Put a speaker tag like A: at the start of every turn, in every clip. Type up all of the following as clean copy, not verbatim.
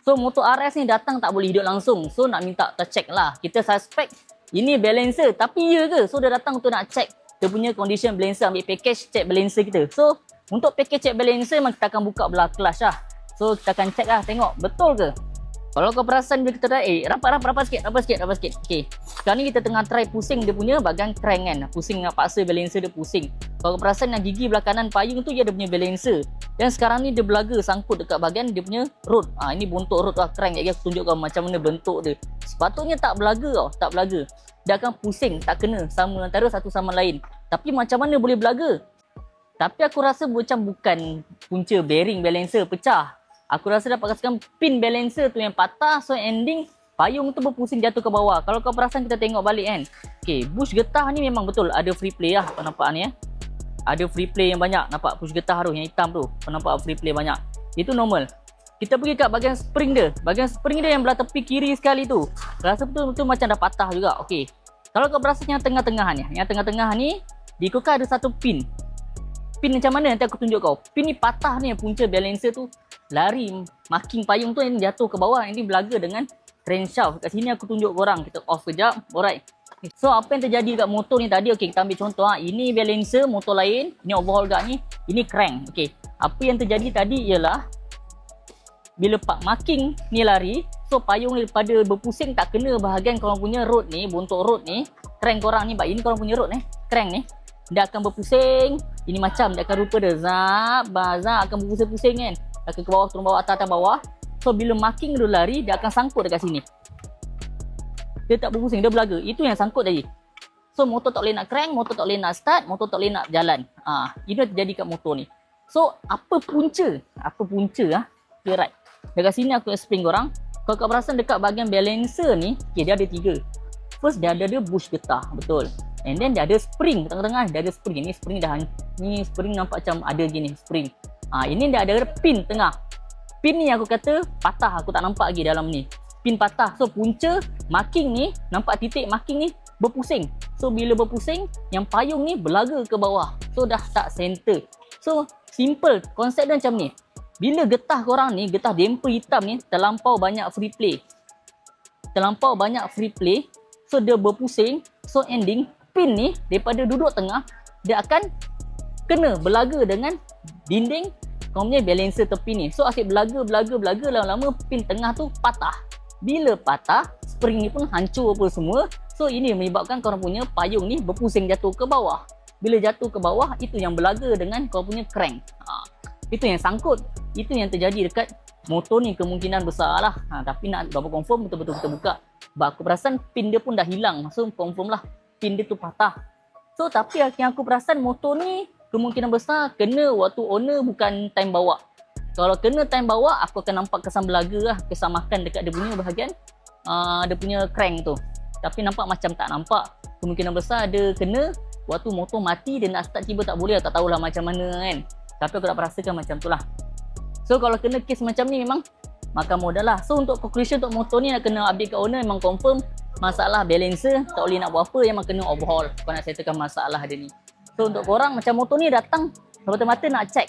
A: So motor RS ni datang tak boleh hidup langsung. So nak minta tercheck lah. Kita suspect ini balancer, tapi ya ke? So dia datang untuk nak check dia punya condition balancer, ambil package check balancer kita. So untuk package check balancer memang kita akan buka belah clutch lah. So kita akan check lah, tengok betul ke. Kalau kau perasan bila kita dah rapat sikit. Okey. Sekarang ni kita tengah try pusing dia punya bahagian crank kan. Pusing nak paksa balancer dia pusing. Kalau kau perasan yang gigi belah kanan payung tu dia ada punya balancer. Dan sekarang ni dia belaga sangkut dekat bahagian dia punya rod. Ini bentuk rod lah, crank. Jadi aku tunjuk kau macam mana bentuk dia. Sepatutnya tak belaga tau, tak belaga. Dia akan pusing, tak kena sama antara satu sama lain. Tapi macam mana boleh belaga? Tapi aku rasa macam bukan punca bearing balancer pecah. Aku rasa dapat kasihkan pin balancer tu yang patah. So ending payung tu berpusing jatuh ke bawah. Kalau kau perasan kita tengok balik kan. Okay, bush getah ni memang betul ada free play lah. Kau nampak ni ada free play yang banyak. Nampak push getah tu yang hitam tu. Kau nampak free play banyak. Itu normal. Kita pergi kat bahagian spring dia. Bahagian spring dia yang belah tepi kiri sekali tu. Rasa betul-betul macam dah patah juga. Okay. Kalau kau perasan yang tengah-tengah ni. Yang tengah-tengah ni dikukar ada satu pin. Pin macam mana nanti aku tunjuk kau. Pin ni patah ni, punca balancer tu lari marking payung tu yang jatuh ke bawah. Ini belaga dengan crankshaft. Kat sini aku tunjuk korang. Kita off kejap. Alright. So apa yang terjadi kat motor ni tadi. Okay, kita ambil contoh. Ini balancer motor lain. Ini overhaul kat ni. Ini crank. Okay. Apa yang terjadi tadi ialah bila pak marking ni lari. So payung ni daripada berpusing tak kena bahagian korang punya rod ni. Bontok rod ni. Crank korang ni. Ini korang punya rod ni. Crank ni. Dia akan berpusing. Ini macam dia akan rupa dia. Zap. Akan berpusing-pusing kan. Akan ke bawah, turun bawah, atas bawah. So bila marking dia lari, dia akan sangkut dekat sini. Dia tak berpusing, dia belaga. Itu yang sangkut tadi. So motor tak boleh nak crank, motor tak boleh nak start, motor tak boleh nak jalan. Ini yang terjadi kat motor ni. So apa punca? Okay, right. Dekat sini aku explain korang. Kalau kau perasan dekat bahagian balancer ni, okay, dia ada 3. First dia ada bush getah, betul. And then dia ada spring tengah-tengah, dia ada spring. Ni spring dah, ni spring nampak macam ada gini spring. Ini dia ada pin tengah. Pin ni aku kata patah, aku tak nampak lagi dalam ni. Pin patah. So punca marking ni, nampak titik marking ni berpusing. So bila berpusing, yang payung ni belaga ke bawah. So dah tak center. So simple, konsep dia macam ni. Bila getah korang ni, getah damper hitam ni terlampau banyak free play. So dia berpusing. So ending pin ni daripada duduk tengah, dia akan kena belaga dengan dinding kau punya balancer tepi ni. So asyik belaga lama-lama pin tengah tu patah. Bila patah, spring ni pun hancur apa semua. So ini menyebabkan korang punya payung ni berpusing jatuh ke bawah. Bila jatuh ke bawah, itu yang belaga dengan kau punya crank. Itu yang sangkut. Itu yang terjadi dekat motor ni, kemungkinan besar lah. Tapi nak berapa confirm, betul-betul kita buka. Aku perasan pin dia pun dah hilang. So confirm lah pin dia tu patah. So tapi yang aku perasan motor ni kemungkinan besar kena waktu owner bukan time bawa. Kalau kena time bawa, aku akan nampak kesan belaga lah, kesamakan dekat dia punya bahagian dia punya crank tu. Tapi nampak macam tak nampak. Kemungkinan besar dia kena waktu motor mati, dia nak start tiba tak boleh, tak tahulah macam mana kan. Tapi aku tak perasakan macam tu lah. So kalau kena case macam ni memang makan modal lah. So untuk conclusion untuk motor ni nak kena update ke owner, memang confirm masalah balancer, tak boleh nak buat apa, memang kena overhaul kalau nak settlekan masalah dia ni. So untuk korang macam motor ni datang semata-mata nak check,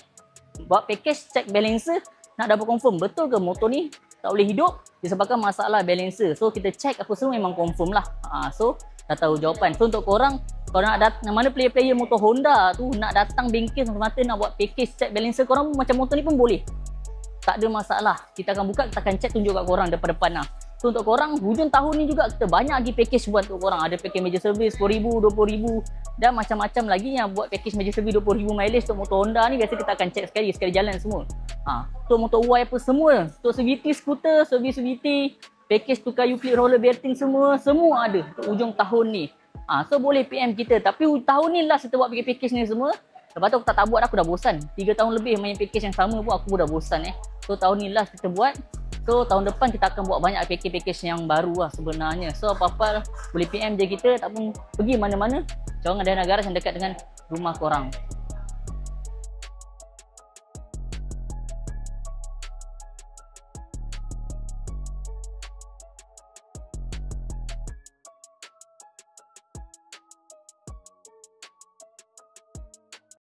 A: buat package check balancer, nak dapat confirm betul ke motor ni tak boleh hidup disebabkan masalah balancer. So kita check apa semua memang confirm lah. So dah tahu jawapan. So untuk korang kalau nak datang, mana player-player motor Honda tu nak datang bengkel semata-mata nak buat package check balancer, korang macam motor ni pun boleh. Tak ada masalah. Kita akan buka, kita akan check, tunjuk kat korang depan-depan lah. So untuk korang, hujung tahun ni juga kita banyak lagi package buat untuk korang. Ada package major service RM10,000, RM20,000 dan macam-macam lagi yang buat package major service RM20,000 mileage untuk motor Honda ni. Biasa kita akan check sekali jalan semua. Untuk motor Y apa semua. Untuk CVT scooter, service CVT, package tukar U-clip roller bearing semua ada untuk hujung tahun ni. So boleh PM kita. Tapi tahun ni last kita buat package ni semua. Lepas tu aku tak buat, aku dah bosan. 3 tahun lebih main package yang sama pun aku pun dah bosan So tahun ni last kita buat. So tahun depan kita akan buat banyak package yang baru lah sebenarnya. So apa-apa boleh PM je kita, tak pun pergi mana-mana. Jangan ada negara yang dekat dengan rumah korang.